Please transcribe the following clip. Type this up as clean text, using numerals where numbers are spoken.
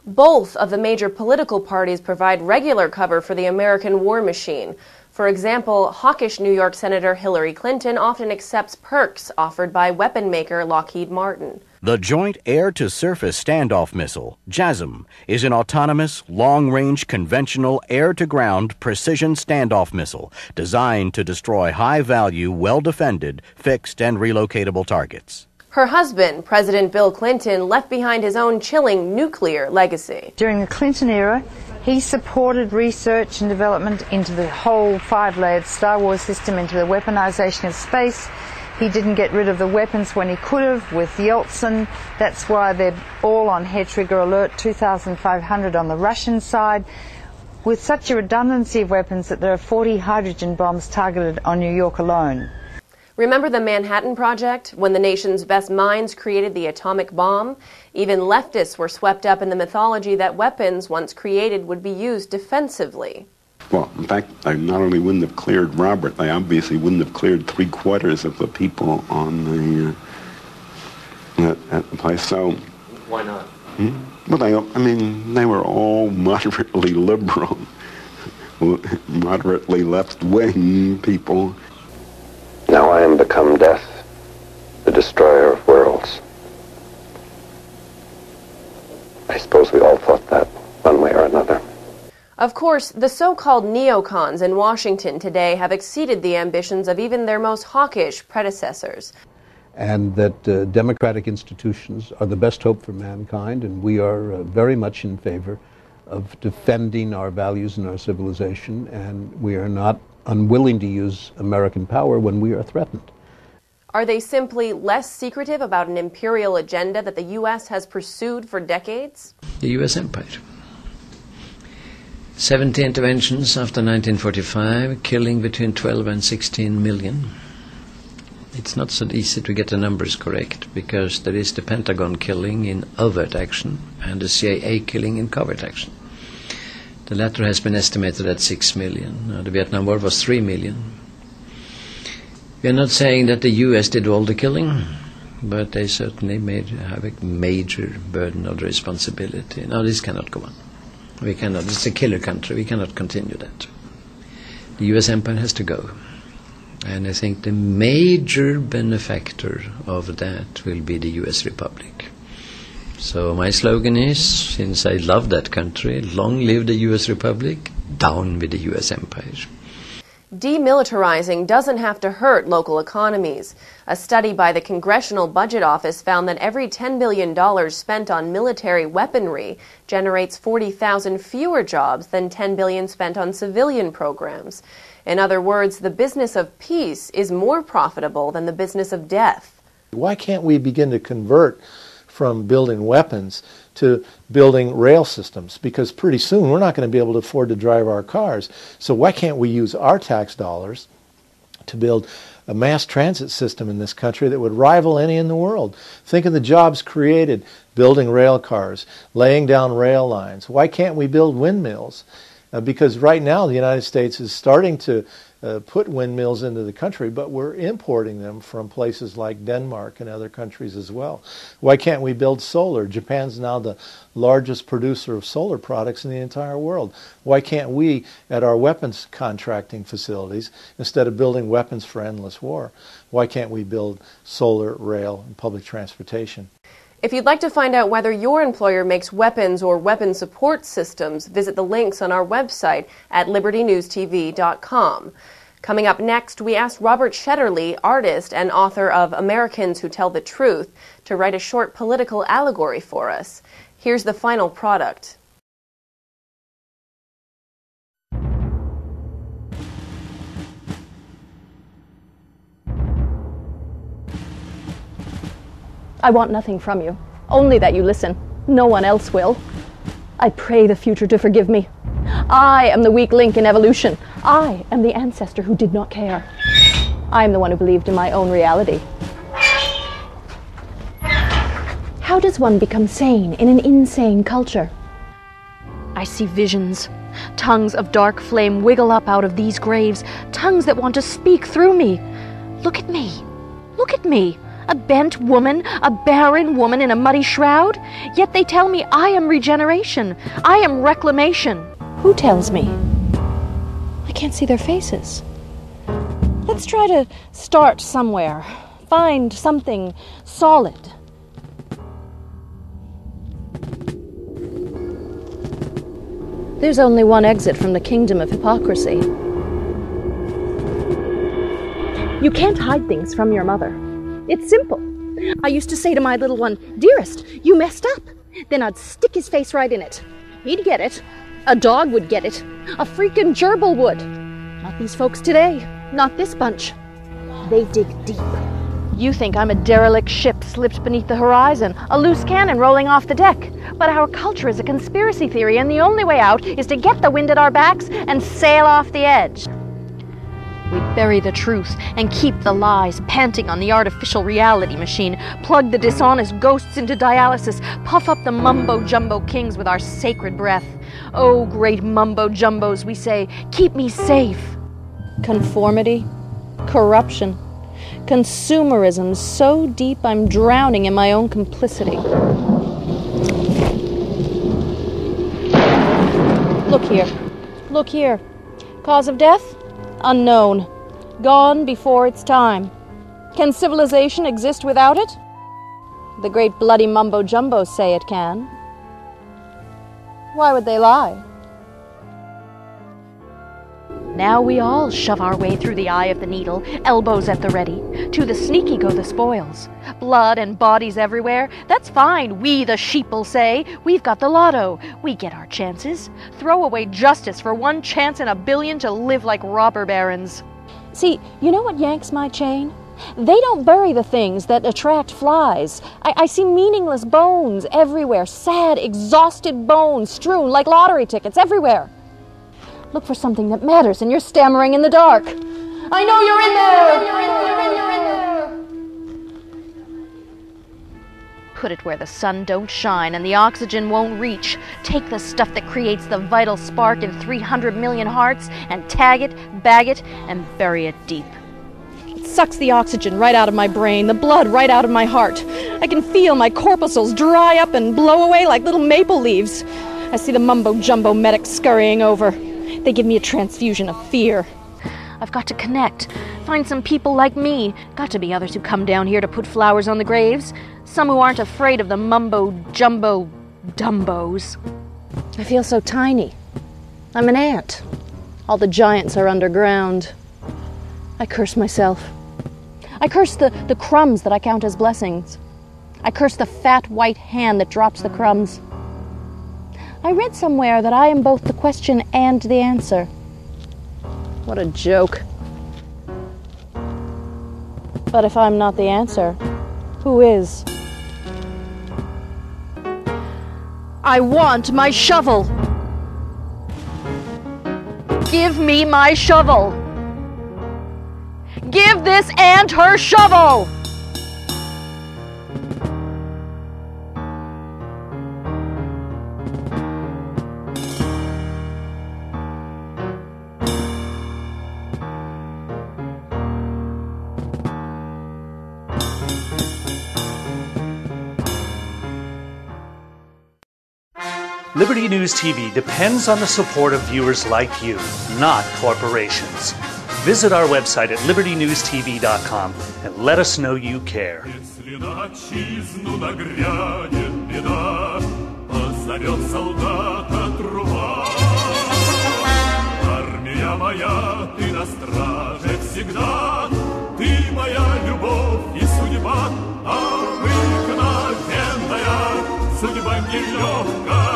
Both of the major political parties provide regular cover for the American war machine. For example, hawkish New York Senator Hillary Clinton often accepts perks offered by weapon maker Lockheed Martin. The Joint Air-to-Surface Standoff Missile, JASSM, is an autonomous, long-range, conventional air-to-ground precision standoff missile designed to destroy high-value, well-defended, fixed, and relocatable targets. Her husband, President Bill Clinton, left behind his own chilling nuclear legacy. During the Clinton era, he supported research and development into the whole five-layered Star Wars system, into the weaponization of space. He didn't get rid of the weapons when he could have with Yeltsin. That's why they're all on hair-trigger alert, 2,500 on the Russian side, with such a redundancy of weapons that there are 40 hydrogen bombs targeted on New York alone. Remember the Manhattan Project, when the nation's best minds created the atomic bomb? Even leftists were swept up in the mythology that weapons, once created, would be used defensively. Well, in fact, they not only wouldn't have cleared Robert, they obviously wouldn't have cleared 3/4 of the people on the at the place. So why not? Well, they were all moderately liberal, moderately left-wing people. Now I am become death, the destroyer of worlds. I suppose we all thought that, one way or another. Of course, the so-called neocons in Washington today have exceeded the ambitions of even their most hawkish predecessors. And that democratic institutions are the best hope for mankind, and we are very much in favor of defending our values and our civilization, and we are not unwilling to use American power when we are threatened. Are they simply less secretive about an imperial agenda that the U.S. has pursued for decades? The U.S. empire. 70 interventions after 1945, killing between 12 and 16 million. It's not so easy to get the numbers correct, because there is the Pentagon killing in overt action and the CIA killing in covert action. The latter has been estimated at 6 million. The Vietnam War was 3 million. We are not saying that the U.S. did all the killing, but they certainly have a major burden of the responsibility. Now this cannot go on. We cannot. It's a killer country. We cannot continue that. The U.S. empire has to go. And I think the major benefactor of that will be the U.S. Republic. So my slogan is, since I love that country, long live the U.S. Republic, down with the U.S. empire. Demilitarizing doesn't have to hurt local economies. A study by the Congressional Budget Office found that every $10 billion spent on military weaponry generates 40,000 fewer jobs than $10 billion spent on civilian programs. In other words, the business of peace is more profitable than the business of death. Why can't we begin to convert from building weapons to building rail systems? Because pretty soon we're not going to be able to afford to drive our cars. So why can't we use our tax dollars to build a mass transit system in this country that would rival any in the world? Think of the jobs created building rail cars, laying down rail lines. Why can't we build windmills? Because right now the United States is starting to put windmills into the country, but we're importing them from places like Denmark and other countries as well. Why can't we build solar? Japan's now the largest producer of solar products in the entire world. Why can't we, at our weapons contracting facilities, instead of building weapons for endless war, why can't we build solar, rail, and public transportation? If you'd like to find out whether your employer makes weapons or weapon support systems, visit the links on our website at libertynewstv.com. Coming up next, we asked Robert Shetterly, artist and author of Americans Who Tell the Truth, to write a short political allegory for us. Here's the final product. I want nothing from you, only that you listen. No one else will. I pray the future to forgive me. I am the weak link in evolution. I am the ancestor who did not care. I am the one who believed in my own reality. How does one become sane in an insane culture? I see visions. Tongues of dark flame wiggle up out of these graves. Tongues that want to speak through me. Look at me. Look at me. A bent woman, a barren woman in a muddy shroud? Yet they tell me I am regeneration. I am reclamation. Who tells me? I can't see their faces. Let's try to start somewhere. Find something solid. There's only one exit from the kingdom of hypocrisy. You can't hide things from your mother. It's simple. I used to say to my little one, "Dearest, you messed up." Then I'd stick his face right in it. He'd get it. A dog would get it. A freaking gerbil would. Not these folks today. Not this bunch. They dig deep. You think I'm a derelict ship slipped beneath the horizon, a loose cannon rolling off the deck. But our culture is a conspiracy theory, and the only way out is to get the wind at our backs and sail off the edge. We bury the truth and keep the lies panting on the artificial reality machine, plug the dishonest ghosts into dialysis, puff up the mumbo-jumbo kings with our sacred breath. Oh, great mumbo-jumbos, we say, keep me safe. Conformity, corruption, consumerism so deep I'm drowning in my own complicity. Look here. Look here. Cause of death? Unknown. Gone before its time. Can civilization exist without it? The great bloody mumbo-jumbos say it can. Why would they lie? Now we all shove our way through the eye of the needle, elbows at the ready. To the sneaky go the spoils. Blood and bodies everywhere. That's fine, we the sheeple say. We've got the lotto. We get our chances. Throw away justice for one chance in a billion to live like robber barons. See, you know what yanks my chain? They don't bury the things that attract flies. I see meaningless bones everywhere. Sad, exhausted bones strewn like lottery tickets everywhere. Look for something that matters, and you're stammering in the dark. I know you're in there! Put it where the sun don't shine and the oxygen won't reach. Take the stuff that creates the vital spark in 300 million hearts and tag it, bag it, and bury it deep. It sucks the oxygen right out of my brain, the blood right out of my heart. I can feel my corpuscles dry up and blow away like little maple leaves. I see the mumbo-jumbo medics scurrying over. They give me a transfusion of fear. I've got to connect, find some people like me. Got to be others who come down here to put flowers on the graves. Some who aren't afraid of the mumbo-jumbo dumbos. I feel so tiny. I'm an ant. All the giants are underground. I curse myself. I curse the crumbs that I count as blessings. I curse the fat white hand that drops the crumbs. I read somewhere that I am both the question and the answer. What a joke. But if I'm not the answer, who is? I want my shovel. Give me my shovel. Give this ant her shovel. Liberty News TV depends on the support of viewers like you, not corporations. Visit our website at libertynewstv.com and let us know you care. Судьба нелегкая.